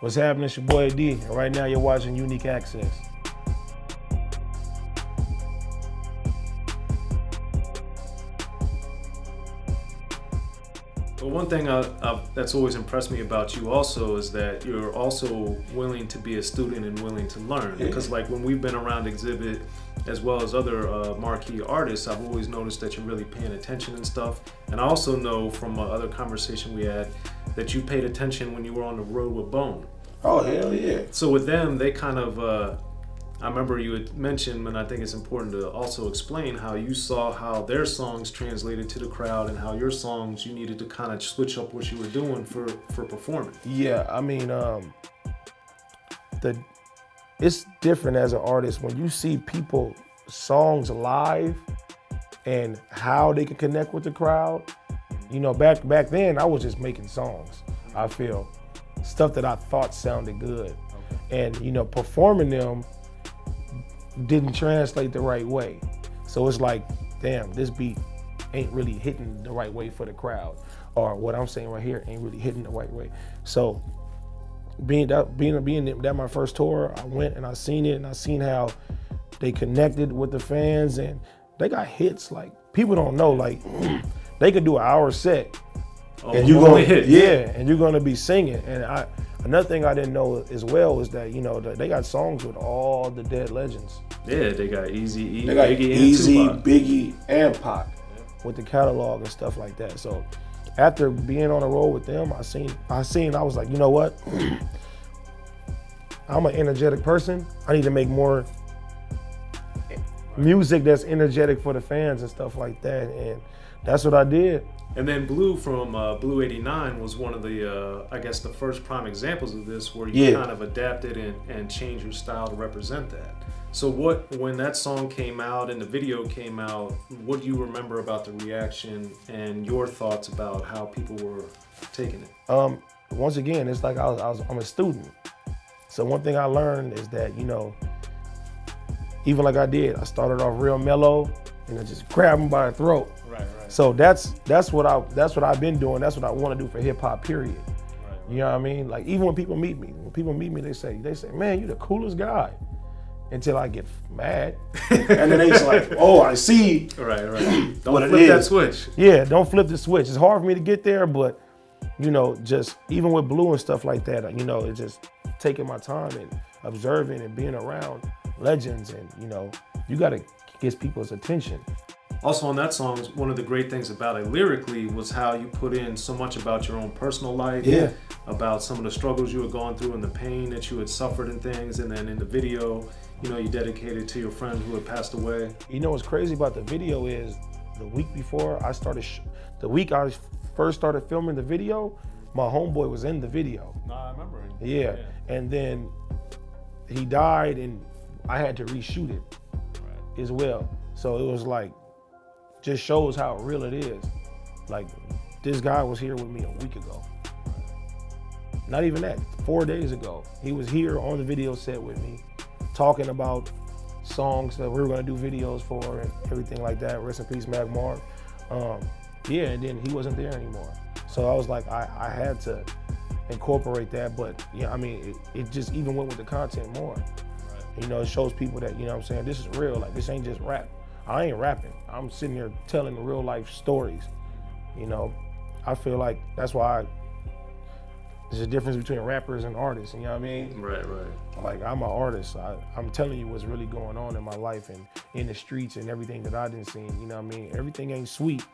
What's happening? It's your boy D, and right now you're watching Unique Access. Well, one thing that's always impressed me about you also is that you're also willing to be a student and willing to learn. Yeah. Because like when we've been around Exhibit, as well as other marquee artists, I've always noticed that you're really paying attention and stuff. And I also know from other conversation we had that you paid attention when you were on the road with Bone. Oh, hell yeah. So with them, they kind of, I remember you had mentioned, and I think it's important to also explain how you saw how their songs translated to the crowd and how your songs, you needed to kind of switch up what you were doing for performing. Yeah, I mean, it's different as an artist when you see people songs live and how they can connect with the crowd. You know, back then I was just making songs, I feel. Stuff that I thought sounded good. Okay. And, you know, performing them didn't translate the right way. So it's like, damn, this beat ain't really hitting the right way for the crowd. Or what I'm saying right here ain't really hitting the right way. So being that my first tour, I went and I seen it and I seen how they connected with the fans and they got hits. Like, people don't know, like, they could do an hour set. Oh, and you're gonna hit. Yeah, and you're gonna be singing. And another thing I didn't know as well is that, you know, they got songs with all the dead legends. Yeah, they got Eazy-E, they got Biggie, Eazy, and Biggie, and Pac with the catalog and stuff like that. So after being on the road with them, I was like, you know what? I'm an energetic person. I need to make more music that's energetic for the fans and stuff like that. And that's what I did. And then Blue from Blue 89 was one of the, I guess, the first prime examples of this, where you kind of adapted and changed your style to represent that. So when that song came out and the video came out, what do you remember about the reaction and your thoughts about how people were taking it? Once again, it's like I'm a student. So one thing I learned is that, you know, even like I did, I started off real mellow and I just grabbed them by the throat. Right. So that's what I've been doing. That's what I want to do for hip hop, period. Right. You know what I mean? Like, even when people meet me, they say, man, you the coolest guy. Until I get mad. And then they just like, oh, I see. Right. Don't flip that switch. Yeah, don't flip the switch. It's hard for me to get there, but, you know, just even with Blue and stuff like that, you know, it's just taking my time and observing and being around legends, and, you know, you got to get people's attention. Also on that song, one of the great things about it lyrically was how you put in so much about your own personal life, about some of the struggles you had gone through and the pain that you had suffered and things, and then in the video, you know, you dedicated to your friend who had passed away. You know what's crazy about the video is the week before I started, the week I first started filming the video, my homeboy was in the video. No, I remember him. Yeah, and then he died and I had to reshoot it as well. So it was like, just shows how real it is. Like, this guy was here with me a week ago. Not even that, 4 days ago. He was here on the video set with me, talking about songs that we were gonna do videos for and everything like that. Rest in peace, Mac Mark. And then he wasn't there anymore. So I was like, I had to incorporate that, but yeah, I mean, it just even went with the content more. Right. You know, it shows people that, you know what I'm saying, this is real, like this ain't just rap. I ain't rapping. I'm sitting here telling real life stories. You know, I feel like that's why there's a difference between rappers and artists, you know what I mean? Right. Like, I'm an artist. I'm telling you what's really going on in my life and in the streets and everything that I didn't see, you know what I mean? Everything ain't sweet.